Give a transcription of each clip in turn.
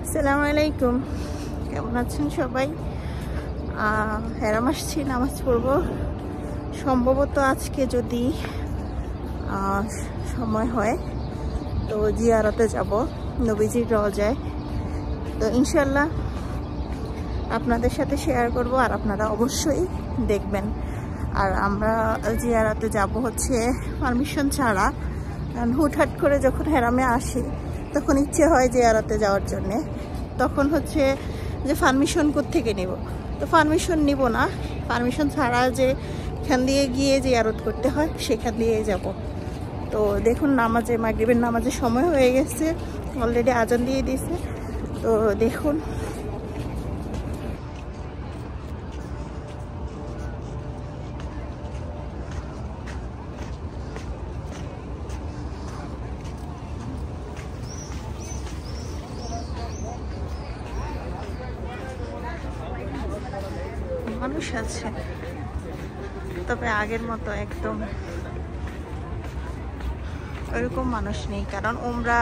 আসসালামু আলাইকুম, কেমন আছেন সবাই? হেরাম আসছি নামাজ পড়ব। সম্ভবত আজকে যদি সময় হয় তো জিয়ারতে যাব নবীজির রওজায়। তো ইনশাল্লাহ আপনাদের সাথে শেয়ার করব আর আপনারা অবশ্যই দেখবেন। আর আমরা জিয়ারতে যাব হচ্ছে পারমিশন ছাড়া, কারণ হুটহাট করে যখন হেরামে আসি তখন ইচ্ছে হয় জিয়ারতে যাওয়ার জন্যে। তখন হচ্ছে যে পারমিশন কোত্থেকে নিব, তো পারমিশন নিব না, পারমিশন ছাড়া যে এখান দিয়ে গিয়ে জিয়ারত করতে হয় সেখান দিয়ে যাব। তো দেখুন নামাজে মাগরিবের নামাজের সময় হয়ে গেছে, অলরেডি আজান দিয়ে দিয়েছে। তো দেখুন মানুষ আছে, তবে আগের মতো একদম ওইরকম মানুষ নেই, কারণ ওমরা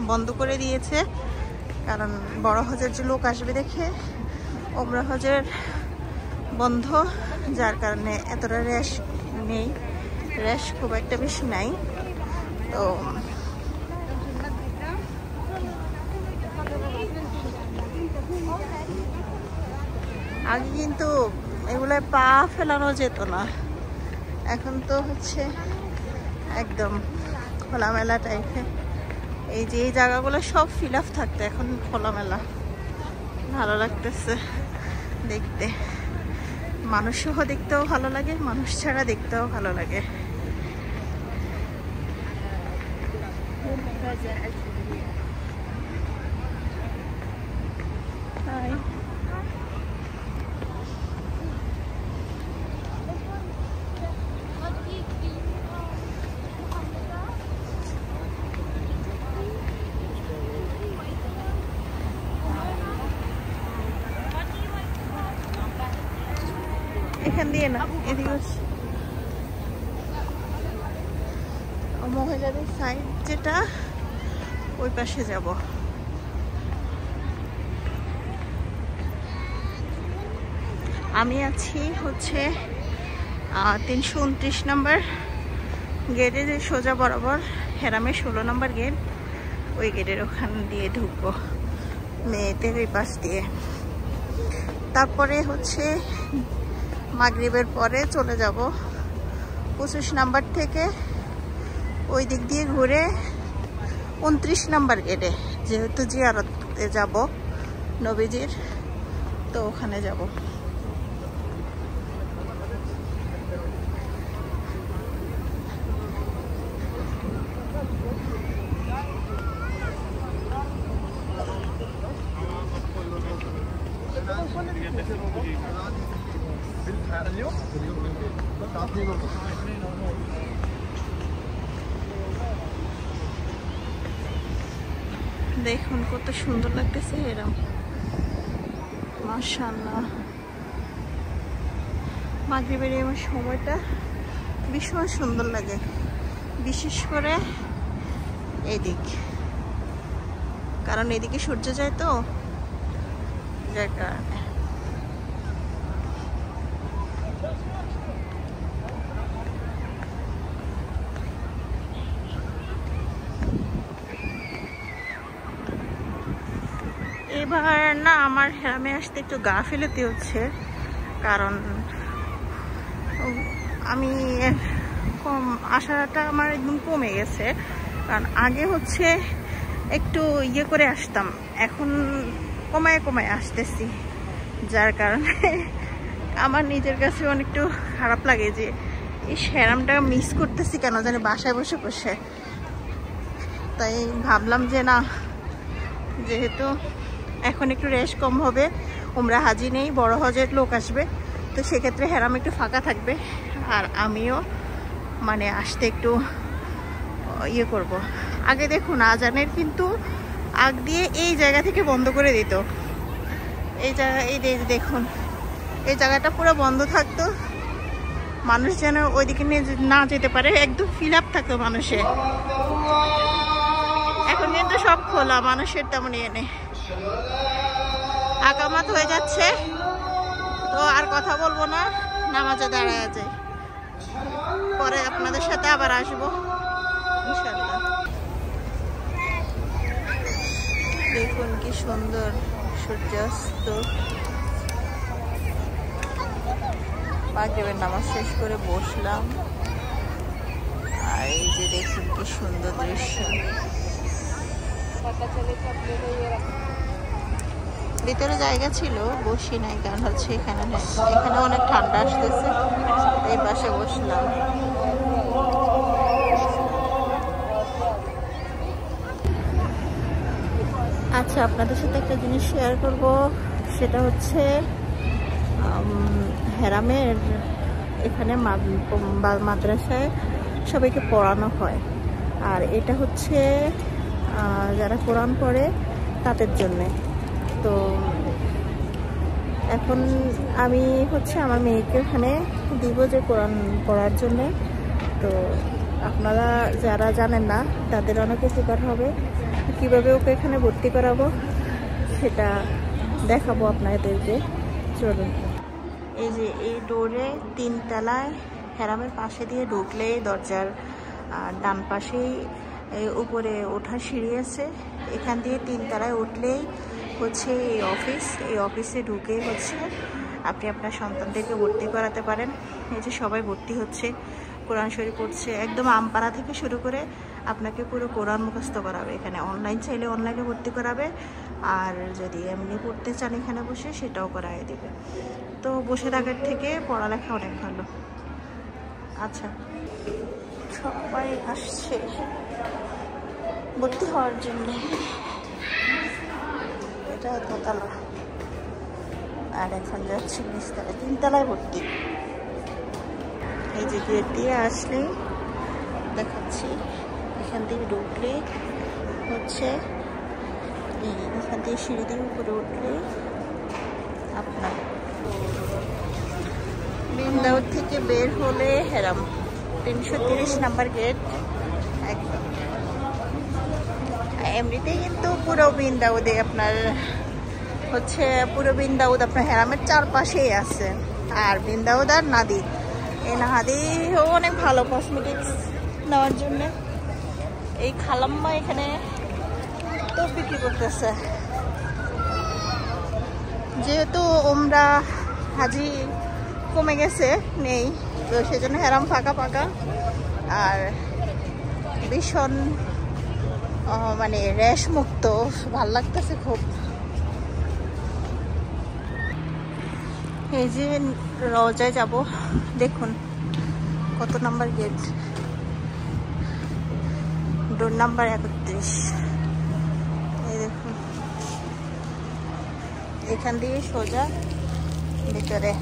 বন্ধ করে দিয়েছে। কারণ বড় হজের যে লোক আসবে দেখে ওমরা হজের বন্ধ, যার কারণে এতটা র্যাশ নেই, র্যাশ খুব একটা বেশি নাই। তো আগে কিন্তু এগুলায় পা ফেলানো যেত না, এখন তো হচ্ছে একদম খোলামেলা টাইপের। এই যে এই জায়গাগুলো সব ফিল আপ থাকতো, এখন খোলামেলা, ভালো লাগতেছে দেখতে। মানুষ সহ দেখতেও ভালো লাগে, মানুষ ছাড়া দেখতেও ভালো লাগে। এখান দিয়ে না, এদিকে মহিলাদের সাইড যেটা ওই পাশে যাব। আমি আছি হচ্ছে 329 নম্বর গেটে, যে সোজা বরাবর হেরামের 16 নম্বর গেট, ওই গেটের ওখান দিয়ে ঢুকবো, মেয়েদের ওই পাশ দিয়ে। তারপরে হচ্ছে মাগরিবের পরে চলে যাব 25 নাম্বার থেকে ওই দিক দিয়ে ঘুরে 29 নাম্বার গেটে, যেহেতু জিয়ারতে যাব নবীজির, তো ওখানে যাব। দেখুন কত সুন্দর লাগতেছে এরকম, মাশাআল্লাহ। মাগরিবের এই সময়টা ভীষণ সুন্দর লাগে, বিশেষ করে এদিক, কারণ এদিকে সূর্য যায় তো, যার কারণে। এবার না আমার হেরামে আসতে একটু গা ফেলেতে হচ্ছে, কারণ আমি কম আসাটা আমার একদম কমে গেছে। কারণ আগে হচ্ছে একটু ইয়ে করে আসতাম, এখন কমায় কমায় আসতেছি, যার কারণে আমার নিজের কাছে অনেকটু খারাপ লাগে যে এই হেরামটা মিস করতেছি কেন জানি বাসায় বসে বসে। তাই ভাবলাম যে না, যেহেতু এখন একটু রেশ কম হবে, উমরা হাজি নেই, বড় হজের লোক আসবে, তো সেক্ষেত্রে হেরাম একটু ফাঁকা থাকবে, আর আমিও মানে আসতে একটু ইয়ে করব। আগে দেখুন আজানের কিন্তু আগ দিয়ে এই জায়গা থেকে বন্ধ করে দিত, এই জায়গা, এই দেখুন এই জায়গাটা পুরো বন্ধ থাকতো, মানুষ যেন ওইদিকে না যেতে পারে, একদম ফিল আপ থাকতো মানুষের। এখন কিন্তু সব খোলা, মানুষের তেমন ইয়ে নেই। আকামাত হয়ে যাচ্ছে, তো আর কথা বলবো না, নামাজে দাঁড়ায় যাই, পরে আপনাদের সাথে আবার আসবো ইনশাআল্লাহ। দেখুন কি সুন্দর সূর্যাস্ত। মাগরিবের নামাজ শেষ করে বসলাম, আর এই যে দেখুন কি সুন্দর দৃশ্য। ভিতরে জায়গা ছিল, বসি নাই, কারণ হচ্ছে এখানে অনেক ঠান্ডা আসতেছে, এই পাশে বসলাম। আচ্ছা, আপনাদের সাথে একটা জিনিস শেয়ার করব, সেটা হচ্ছে হেরামের এখানে মাদ্রাসায় সবাইকে পড়ানো হয়, আর এটা হচ্ছে যারা কোরআন পড়ে তাদের জন্যে। তো এখন আমি হচ্ছে আমার মেয়েকে ওখানে দিব যে কোরআন পড়ার জন্যে। তো আপনারা যারা জানেন না তাদের অনেক উপকার হবে। কীভাবে ওকে এখানে ভর্তি করাবো সেটা দেখাবো আপনাদেরকে। চলুন, এই যে এই ডোরে 3 তলায় হেরামের পাশে দিয়ে ঢুকলেই দরজার ডান পাশেই উপরে ওঠার সিঁড়ি আছে, এখান দিয়ে 3 তলায় উঠলেই হচ্ছে এই অফিস। এই অফিসে ঢুকে হচ্ছে আপনি আপনার সন্তানদেরকে ভর্তি করাতে পারেন। এই যে সবাই ভর্তি হচ্ছে, কোরআন শরীফ পড়ছে, একদম আমপাড়া থেকে শুরু করে আপনাকে পুরো কোরআন মুখস্থ করাবে। এখানে অনলাইন চাইলে অনলাইনে ভর্তি করাবে, আর যদি এমনি পড়তে চান এখানে বসে সেটাও করাই দেবে। তো বসে থাকার থেকে পড়ালেখা অনেক ভালো। আচ্ছা, সবাই আসছে ভর্তি হওয়ার জন্য। এটা দোতলা, আর এখন যাচ্ছি নিচতলায়, 3 তলায় ভর্তি। এই যে গেট দিয়ে আসলে দেখাচ্ছি, এখান থেকে ঢুকলে হচ্ছে এখান থেকে সিঁড়ি দিয়ে উপরে উঠলে আপনার বিন্দাউদ থেকে বের হলে হেরাম 330 নাম্বার গেট একদম। এমনিতেই কিন্তু পুরো বিন্দাউদে আপনার হচ্ছে পুরো বিন্দাউদ আপনার হেরামের চারপাশেই আছে। আর বিন্দাউদ আর নাদি, এই নাদিও অনেক ভালো কসমেটিক্স নেওয়ার জন্য। এই খালাম্মা এখানে তো বিক্রি করতেছে, যেহেতু ওমরা হাজি কমে গেছে, নেই, তো সেজন্য হেরাম ফাঁকা ফাঁকা, আর ভীষণ মানে র্যাশ মুক্ত, ভাল লাগতেছে খুব। এই যে রওজায় যাব, দেখুন কত নাম্বার গেট, ডোর নাম্বার 31। এই দেখুন, এখান দিয়ে সোজা ভিতরে।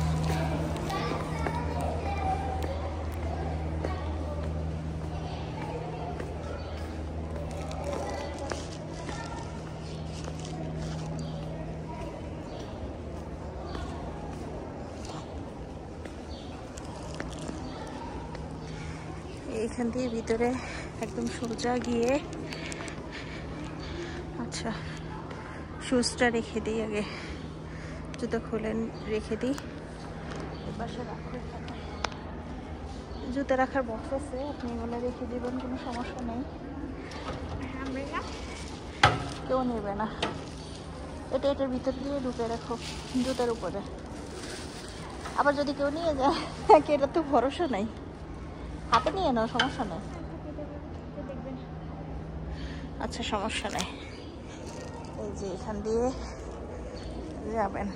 এখান দিয়ে ভিতরে একদম সোজা গিয়ে, আচ্ছা শুজটা রেখে দিই, আগে জুতো খুলে রেখে দিই। পাশে রাখো, জুতো রাখার বক্স আছে, আপনি এগুলো রেখে দেবেন, কোনো সমস্যা নেই, কেউ নেবে না। এটার ভিতর দিয়ে ঢুকে রাখো জুতার উপরে, আবার যদি কেউ নিয়ে যায় এটা তো ভরসা নাই, হাতে নিয়ে নাও, সমস্যা নেই। আচ্ছা, সমস্যা নেই। এই যে এখান দিয়ে যাবেন,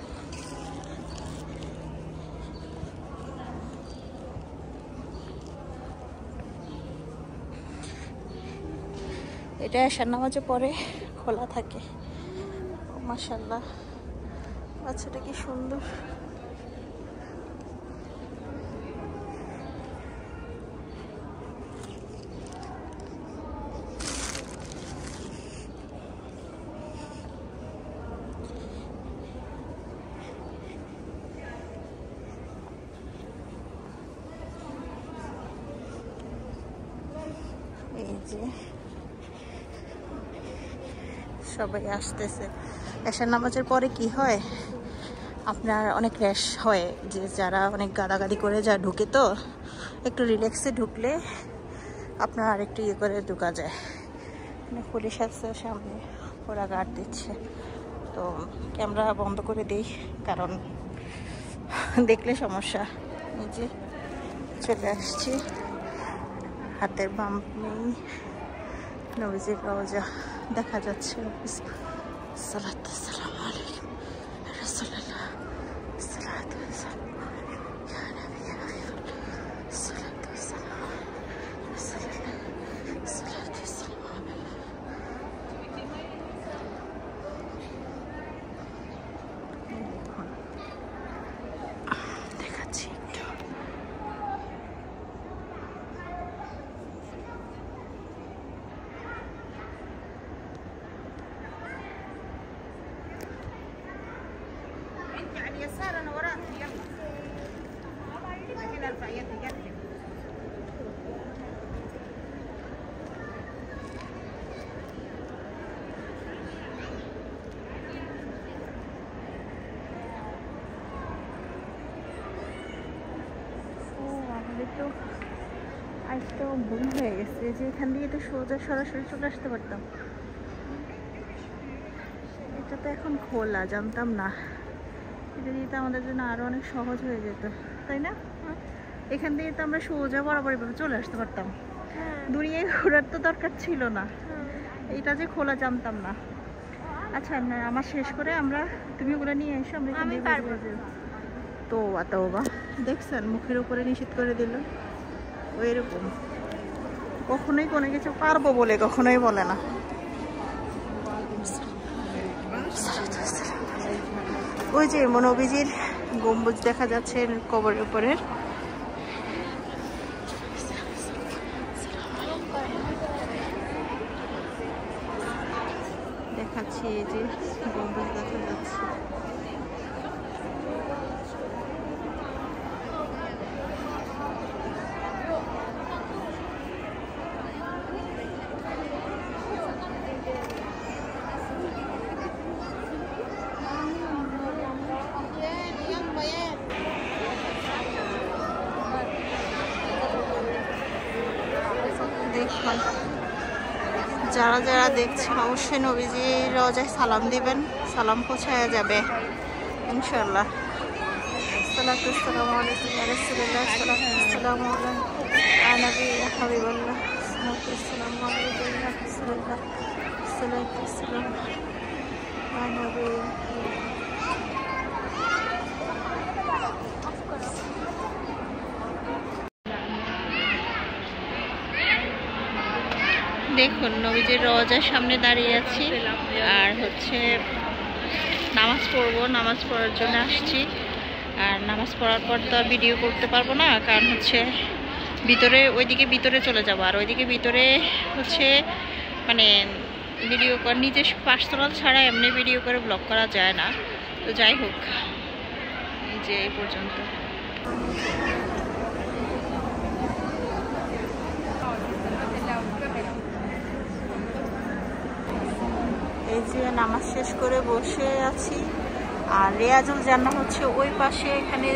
এটা এশার নামাজে পরে খোলা থাকে। মাশাআল্লাহ, বাচ্চাটা কি সুন্দর। এই যে সবাই আসতেছে, এশার নামাজের পরে কি হয়, আপনার অনেক র্যাশ হয়, যে যারা অনেক গাদাগাদি করে যা ঢুকে, তো একটু রিল্যাক্সে ঢুকলে আপনার আরেকটু ইয়ে করে ঢুকা যায়। পুলিশ আছে সামনে, ওরা গার্ড দিচ্ছে, তো ক্যামেরা বন্ধ করে দিই, কারণ দেখলে সমস্যা। এই যে চলে আসছি, হাতের বাম নেই, নবীজির রওজা দেখা যাচ্ছে। সালাতু সালাম আলাইকুম রাসূলুল্লাহ, সালাতু সালাম ইয়া নবী ইয়া হাবিব, সালাতু সালাম রাসূলুল্লাহ, সালাতু সালাম। দেখাচ্ছি একটু। তো আজটা ভুল হয়ে গেছে, যে এখান দিয়ে তো সোজা সরাসরি চলে আসতে পারতাম। এটা তো এখন খোলা, জানতাম না। এটা দিয়ে তো আমাদের জন্য আরো অনেক সহজ হয়ে যেত, তাই না? এখান দিয়ে তো আমরা সোজা বরাবর চলে আসতে পারতাম, দুনিয়ায় ঘোরার তো দরকার ছিল না। এটা যে খোলা জানতাম না। আচ্ছা, আমার শেষ করে আমরা, তুমি ওগুলো নিয়ে এসো, আমরা এখান দিয়ে বের হয়ে যাবো। তওবা, দেখছেন মুখের উপরে নিষেধ করে দিল। ওইরকম কখনোই কোনো কিছু পারবো বলে কখনোই বলে না। ওই যে নবীজির গম্বুজ দেখা যাচ্ছে কবরের উপরে। দেখাচ্ছি, এই যে গম্বুজ দেখা যাচ্ছে। যারা যারা দেখছেন অবশ্যই নবীজির রওজায় সালাম দিবেন, সালাম পৌঁছায়া যাবে ইনশাআল্লাহ। সালাতু আসসালামু আলাইকুম ইয়া রাসূলুল্লাহ, সালাতু আসসালামু আলা নবী ইয়া হাবিবাল্লাহ, সালাতু আসসালামু আলাইকুম ইয়া রাসূলুল্লাহ, সালাতু আসসালামু আলা নবী। দেখুন নবীজির রওজার সামনে দাঁড়িয়ে আছি, আর হচ্ছে নামাজ পড়বো, নামাজ পড়ার জন্য আসছি। আর নামাজ পড়ার পর তো ভিডিও করতে পারবো না, কারণ হচ্ছে ভিতরে, ওইদিকে ভিতরে চলে যাবো। আর ওইদিকে ভিতরে হচ্ছে মানে ভিডিও কর, নিজের পার্সোনাল ছাড়া এমনি ভিডিও করে ব্লগ করা যায় না। তো যাই হোক, এই যে এই পর্যন্ত। এই যে নামাজ শেষ করে বসে আছি, আর রিয়াজুল জান্নাহ হচ্ছে ওই পাশে, এখানে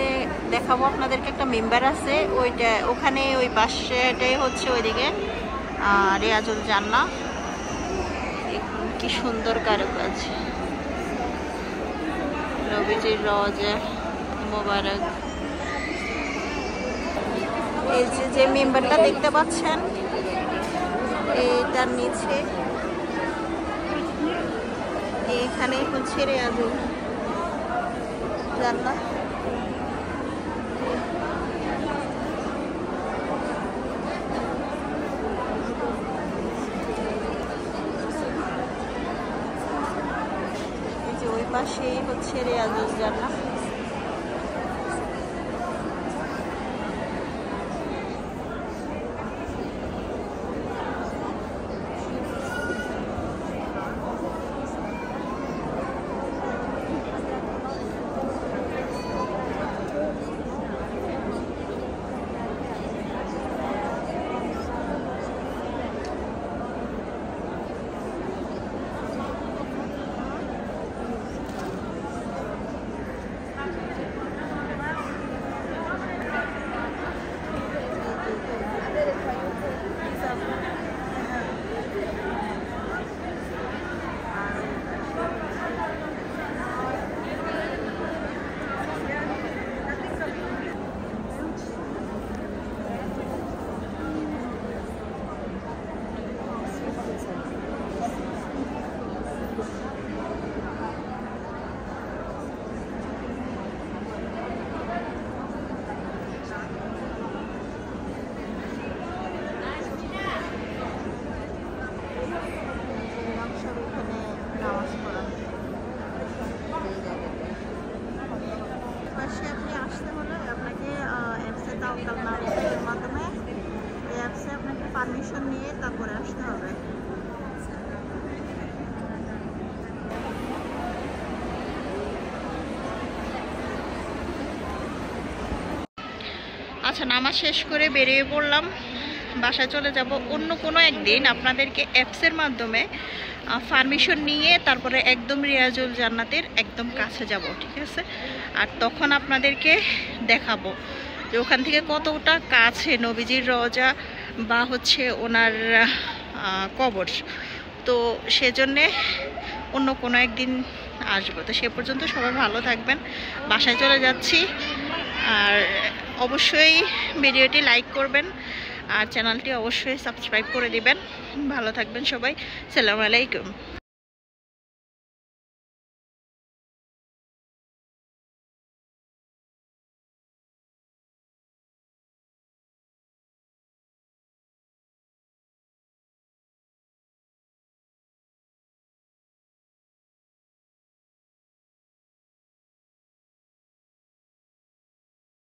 দেখাবো আপনাদেরকে, একটা মেম্বার আছে ওইটা, ওখানে ওই পাশেটাই হচ্ছে ওইদিকে রিয়াজুল জান্নাহ। দেখুন কি সুন্দর কারুকাজ, নবীজির রওজা মোবারক। এই যে মেম্বারটা দেখতে পাচ্ছেন, এইটার নিচে এখানে হচ্ছে রিয়াজুল জান্নাহ। এই যে ওই পাশেই হচ্ছে রিয়াজুল জান্নাহ। ডিজিটাল না, এর মাধ্যমে এই অ্যাপসে আপনাকে পারমিশন নিয়ে তারপরে আসতে হবে। আচ্ছা, নামাজ শেষ করে বেরিয়ে পড়লাম, বাসায় চলে যাব। অন্য কোনো একদিন আপনাদেরকে অ্যাপসের মাধ্যমে পারমিশন নিয়ে তারপরে একদম রিয়াজুল জান্নাতের একদম কাছে যাব, ঠিক আছে? আর তখন আপনাদেরকে দেখাবো যে ওখান থেকে কতটা কাছে নবীজির রওজা বা হচ্ছে ওনার কবর। তো সেজন্যে অন্য কোনো একদিন আসবো। তো সে পর্যন্ত সবাই ভালো থাকবেন, বাসায় চলে যাচ্ছি। আর অবশ্যই ভিডিওটি লাইক করবেন আর চ্যানেলটি অবশ্যই সাবস্ক্রাইব করে দিবেন। ভালো থাকবেন সবাই, আসসালামু আলাইকুম।